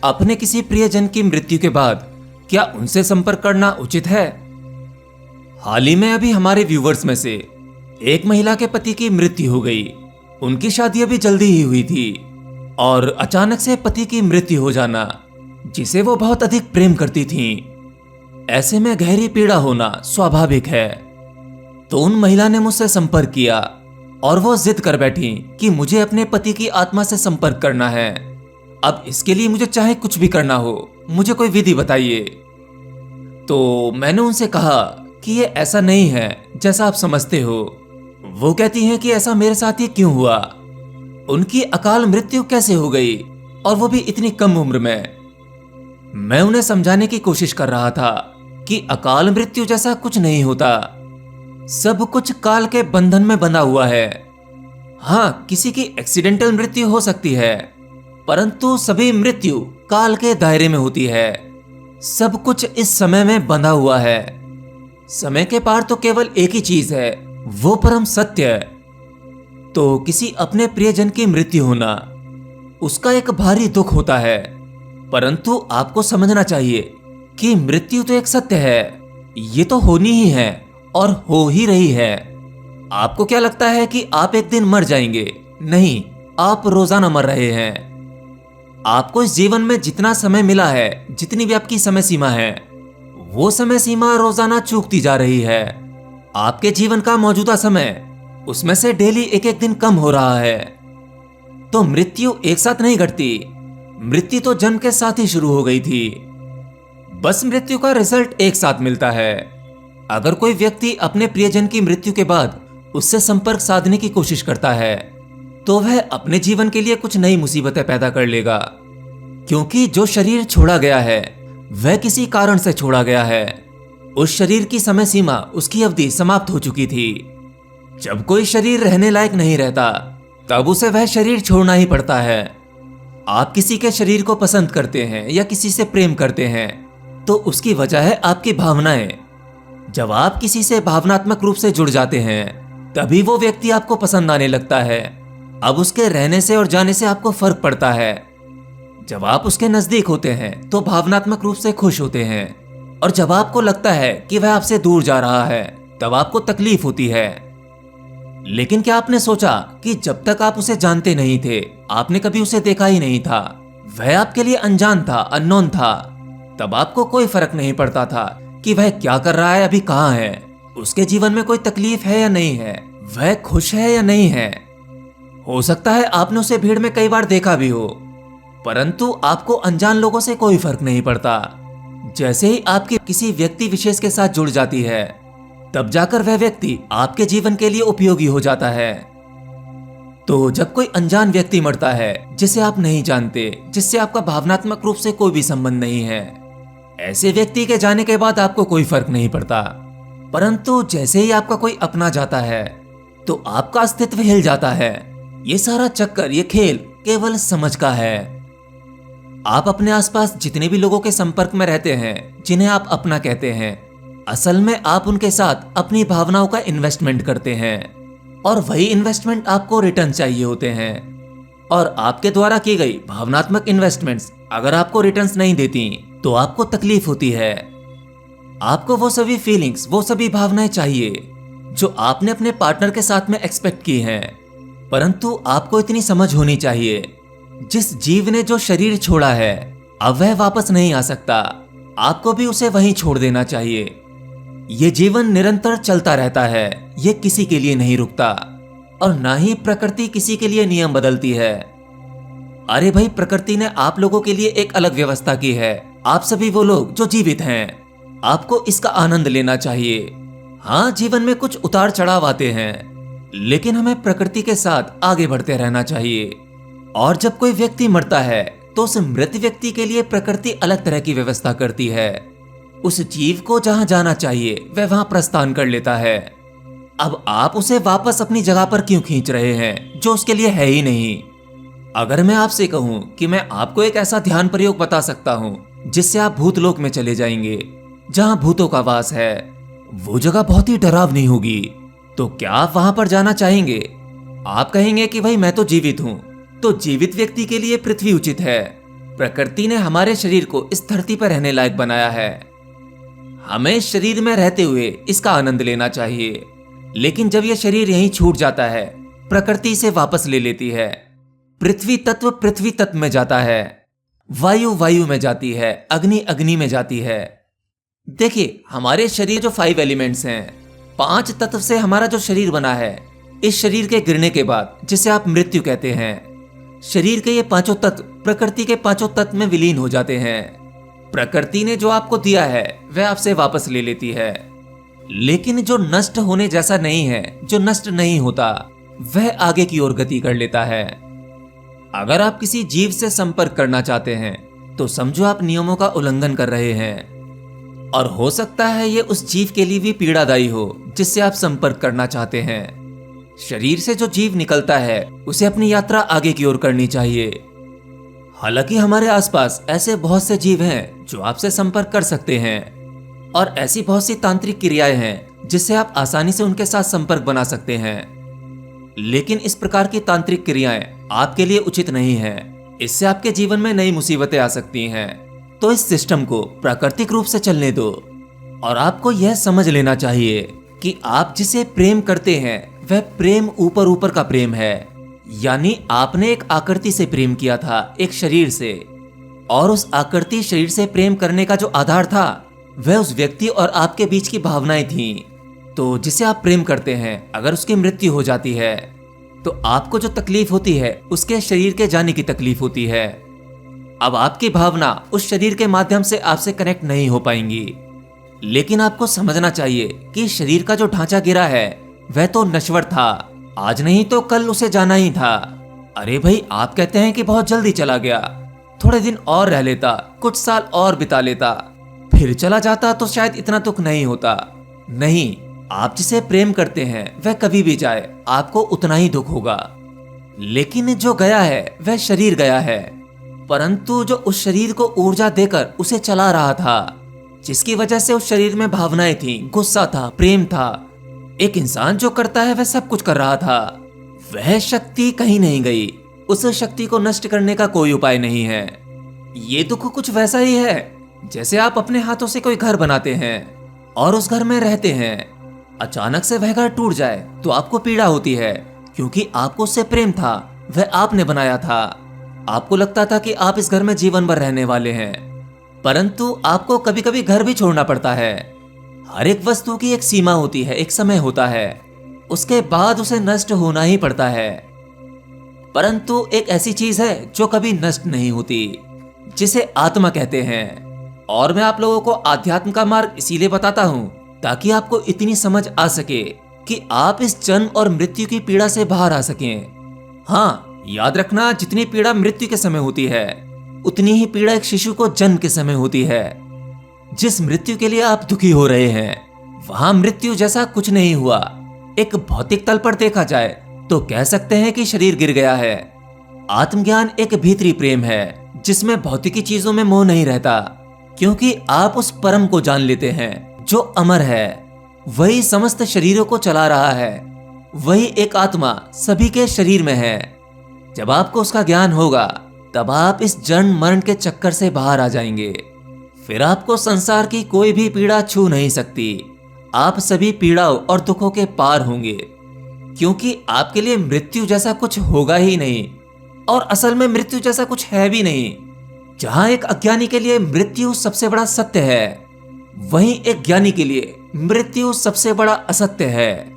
अपने किसी प्रियजन की मृत्यु के बाद क्या उनसे संपर्क करना उचित है? हाल ही में अभी हमारे व्यूवर्स में से एक महिला के पति की मृत्यु हो गई। उनकी शादी अभी जल्दी ही हुई थी और अचानक से पति की मृत्यु हो जाना, जिसे वो बहुत अधिक प्रेम करती थीं, ऐसे में गहरी पीड़ा होना स्वाभाविक है। तो उन महिला ने मुझसे संपर्क किया और वो जिद कर बैठी कि मुझे अपने पति की आत्मा से संपर्क करना है। अब इसके लिए मुझे चाहे कुछ भी करना हो, मुझे कोई विधि बताइए। तो मैंने उनसे कहा कि ये ऐसा नहीं है जैसा आप समझते हो। वो कहती हैं कि ऐसा मेरे साथ ही क्यों हुआ, उनकी अकाल मृत्यु कैसे हो गई और वो भी इतनी कम उम्र में। मैं उन्हें समझाने की कोशिश कर रहा था कि अकाल मृत्यु जैसा कुछ नहीं होता, सब कुछ काल के बंधन में बंधा हुआ है। हाँ, किसी की एक्सीडेंटल मृत्यु हो सकती है, परंतु सभी मृत्यु काल के दायरे में होती है। सब कुछ इस समय में बंधा हुआ है। समय के पार तो केवल एक ही चीज है, वो परम सत्य है। तो किसी अपने प्रियजन की मृत्यु होना, उसका एक भारी दुख होता है, परंतु आपको समझना चाहिए कि मृत्यु तो एक सत्य है, ये तो होनी ही है और हो ही रही है। आपको क्या लगता है कि आप एक दिन मर जाएंगे? नहीं, आप रोजाना मर रहे हैं। आपको इस जीवन में जितना समय मिला है, जितनी भी आपकी समय सीमा है, वो समय सीमा रोजाना चूकती जा रही है। आपके जीवन का मौजूदा समय, उसमें से डेली एक एक दिन कम हो रहा है। तो मृत्यु एक साथ नहीं घटती, मृत्यु तो जन्म के साथ ही शुरू हो गई थी। बस मृत्यु का रिजल्ट एक साथ मिलता है। अगर कोई व्यक्ति अपने प्रियजन की मृत्यु के बाद उससे संपर्क साधने की कोशिश करता है, तो वह अपने जीवन के लिए कुछ नई मुसीबतें पैदा कर लेगा, क्योंकि जो शरीर छोड़ा गया है वह किसी कारण से छोड़ा गया है। उस शरीर की समय सीमा, उसकी अवधि समाप्त हो चुकी थी। जब कोई शरीर रहने लायक नहीं रहता, तब उसे वह शरीर छोड़ना ही पड़ता है। आप किसी के शरीर को पसंद करते हैं या किसी से प्रेम करते हैं, तो उसकी वजह है आपकी भावनाएं। जब आप किसी से भावनात्मक रूप से जुड़ जाते हैं, तभी वो व्यक्ति आपको पसंद आने लगता है। अब उसके रहने से और जाने से आपको फर्क पड़ता है। जब आप उसके नजदीक होते हैं तो भावनात्मक रूप से खुश होते हैं, और जब आपको लगता है कि वह आपसे दूर जा रहा है, तब आपको तकलीफ होती है। लेकिन क्या आपने सोचा कि जब तक आप उसे जानते नहीं थे, आपने कभी उसे देखा ही नहीं था, वह आपके लिए अनजान था, अननोन था, तब आपको कोई फर्क नहीं पड़ता था कि वह क्या कर रहा है, अभी कहाँ है, उसके जीवन में कोई तकलीफ है या नहीं है, वह खुश है या नहीं है। हो सकता है आपने उसे भीड़ में कई बार देखा भी हो, परंतु आपको अनजान लोगों से कोई फर्क नहीं पड़ता। जैसे ही आपकी किसी व्यक्ति विशेष के साथ जुड़ जाती है, तब जाकर वह व्यक्ति आपके जीवन के लिए उपयोगी हो जाता है। तो जब कोई अनजान व्यक्ति मरता है, जिसे आप नहीं जानते, जिससे आपका भावनात्मक रूप से कोई भी संबंध नहीं है, ऐसे व्यक्ति के जाने के बाद आपको कोई फर्क नहीं पड़ता। परंतु जैसे ही आपका कोई अपना जाता है, तो आपका अस्तित्व हिल जाता है। ये सारा चक्कर, ये खेल केवल समझ का है। आप अपने आसपास जितने भी लोगों के संपर्क में रहते हैं, जिन्हें आप अपना कहते हैं, असल में आप उनके साथ अपनी भावनाओं का इन्वेस्टमेंट करते हैं, और वही इन्वेस्टमेंट आपको रिटर्न चाहिए होते हैं। और आपके द्वारा की गई भावनात्मक इन्वेस्टमेंट्स अगर आपको रिटर्न्स नहीं देती, तो आपको तकलीफ होती है। आपको वो सभी फीलिंग्स, वो सभी भावनाएं चाहिए जो आपने अपने पार्टनर के साथ में एक्सपेक्ट की हैं। परंतु आपको इतनी समझ होनी चाहिए, जिस जीव ने जो शरीर छोड़ा है, अब वह वापस नहीं आ सकता। आपको भी उसे वहीं छोड़ देना चाहिए। ये जीवन निरंतर चलता रहता है, ये किसी के लिए नहीं रुकता, और ना ही प्रकृति किसी के लिए नियम बदलती है। अरे भाई, प्रकृति ने आप लोगों के लिए एक अलग व्यवस्था की है। आप सभी वो लोग जो जीवित हैं, आपको इसका आनंद लेना चाहिए। हाँ, जीवन में कुछ उतार चढ़ाव आते हैं, लेकिन हमें प्रकृति के साथ आगे बढ़ते रहना चाहिए। और जब कोई व्यक्ति मरता है, तो उस मृत व्यक्ति के लिए प्रकृति अलग तरह की व्यवस्था करती है। उस जीव को जहां जाना चाहिए, वह वहां प्रस्थान कर लेता है। अब आप उसे वापस अपनी जगह पर क्यों खींच रहे हैं, जो उसके लिए है ही नहीं। अगर मैं आपसे कहूं कि मैं आपको एक ऐसा ध्यान प्रयोग बता सकता हूं, जिससे आप भूतलोक में चले जाएंगे, जहां भूतों का वास है, वो जगह बहुत ही डरावनी होगी, तो क्या आप वहां पर जाना चाहेंगे? आप कहेंगे कि भाई मैं तो जीवित हूं, तो जीवित व्यक्ति के लिए पृथ्वी उचित है, प्रकृति ने हमारे शरीर को इस धरती पर रहने लायक बनाया है। हमें इस शरीर में रहते हुए इसका आनंद लेना चाहिए, लेकिन जब यह शरीर यहीं छूट जाता है, प्रकृति इसे वापस ले लेती है। पृथ्वी तत्व में जाता है, वायु वायु में जाती है, अग्नि अग्नि में जाती है। देखिए, हमारे शरीर जो 5 एलिमेंट्स हैं, 5 तत्व से हमारा जो शरीर बना है, इस शरीर के गिरने के बाद, जिसे आप मृत्यु कहते हैं, शरीर के ये 5 तत्व प्रकृति के 5 तत्व में विलीन हो जाते हैं। प्रकृति ने जो आपको दिया है वह आपसे वापस ले लेती है। लेकिन जो नष्ट होने जैसा नहीं है, जो नष्ट नहीं होता, वह आगे की ओर गति कर लेता है। अगर आप किसी जीव से संपर्क करना चाहते हैं तो समझो आप नियमों का उल्लंघन कर रहे हैं, और हो सकता है ये उस जीव के लिए भी पीड़ादायी हो जिससे आप संपर्क करना चाहते हैं। शरीर से जो जीव निकलता है उसे अपनी यात्रा आगे की ओर करनी चाहिए। हालांकि हमारे आसपास ऐसे बहुत से जीव हैं जो आपसे संपर्क कर सकते हैं, और ऐसी बहुत सी तांत्रिक क्रियाएं हैं जिससे आप आसानी से उनके साथ संपर्क बना सकते हैं। लेकिन इस प्रकार की तांत्रिक क्रियाएं आपके लिए उचित नहीं है। इससे आपके जीवन में नई मुसीबतें आ सकती हैं। तो इस सिस्टम को प्राकृतिक रूप से चलने दो, और आपको यह समझ लेना चाहिए कि आप जिसे प्रेम करते हैं वह प्रेम ऊपर ऊपर का प्रेम है। यानी आपने एक आकृति से प्रेम किया था, एक शरीर से, और उस आकृति शरीर से प्रेम करने का जो आधार था वह उस व्यक्ति और आपके बीच की भावनाएं थीं। तो जिसे आप प्रेम करते हैं, अगर उसकी मृत्यु हो जाती है तो आपको जो तकलीफ होती है उसके शरीर के जाने की तकलीफ होती है। अब आपकी भावना उस शरीर के माध्यम से आपसे कनेक्ट नहीं हो पाएंगी। लेकिन आपको समझना चाहिए कि शरीर का जो ढांचा गिरा है वह तो नश्वर था, आज नहीं तो कल उसे जाना ही था। अरे भाई, आप कहते हैं कि बहुत जल्दी चला गया, थोड़े दिन और रह लेता, कुछ साल और बिता लेता, फिर चला जाता तो शायद इतना दुख नहीं होता। नहीं, आप जिसे प्रेम करते हैं वह कभी भी जाए, आपको उतना ही दुख होगा। लेकिन जो गया है वह शरीर गया है, परंतु जो उस शरीर को ऊर्जा देकर उसे चला रहा था, जिसकी वजह से उस शरीर में भावनाएं थी, गुस्सा था, प्रेम था, एक इंसान जो करता है वह सब कुछ कर रहा था, वह शक्ति कहीं नहीं गई। उस शक्ति को नष्ट करने का कोई उपाय नहीं है। ये दुख कुछ वैसा ही है जैसे आप अपने हाथों से कोई घर बनाते हैं और उस घर में रहते हैं, अचानक से वह घर टूट जाए तो आपको पीड़ा होती है, क्योंकि आपको उससे प्रेम था, वह आपने बनाया था। आपको लगता था कि आप इस घर में जीवन भर रहने वाले हैं, परंतु आपको कभी कभी घर भी छोड़ना पड़ता है। हर एक वस्तु की एक सीमा होती है, एक समय होता है, उसके बाद उसे नष्ट होना ही पड़ता है। परंतु एक ऐसी चीज है जो कभी नष्ट नहीं होती, जिसे आत्मा कहते हैं। और मैं आप लोगों को आध्यात्म का मार्ग इसीलिए बताता हूँ ताकि आपको इतनी समझ आ सके कि आप इस जन्म और मृत्यु की पीड़ा से बाहर आ सकें। हाँ, याद रखना, जितनी पीड़ा मृत्यु के समय होती है उतनी ही पीड़ा एक शिशु को जन्म के समय होती है। जिस मृत्यु के लिए आप दुखी हो रहे हैं वहां मृत्यु जैसा कुछ नहीं हुआ। एक भौतिक तल पर देखा जाए तो कह सकते हैं कि शरीर गिर गया है। आत्मज्ञान एक भीतरी प्रेम है जिसमें भौतिकी चीजों में मोह नहीं रहता, क्योंकि आप उस परम को जान लेते हैं जो अमर है, वही समस्त शरीरों को चला रहा है, वही एक आत्मा सभी के शरीर में है। जब आपको उसका ज्ञान होगा तब आप इस जन्म मरण के चक्कर से बाहर आ जाएंगे। फिर आपको संसार की कोई भी पीड़ा छू नहीं सकती। आप सभी पीड़ाओं और दुखों के पार होंगे, क्योंकि आपके लिए मृत्यु जैसा कुछ होगा ही नहीं, और असल में मृत्यु जैसा कुछ है भी नहीं। जहां एक अज्ञानी के लिए मृत्यु सबसे बड़ा सत्य है, वहीं एक ज्ञानी के लिए मृत्यु सबसे बड़ा असत्य है।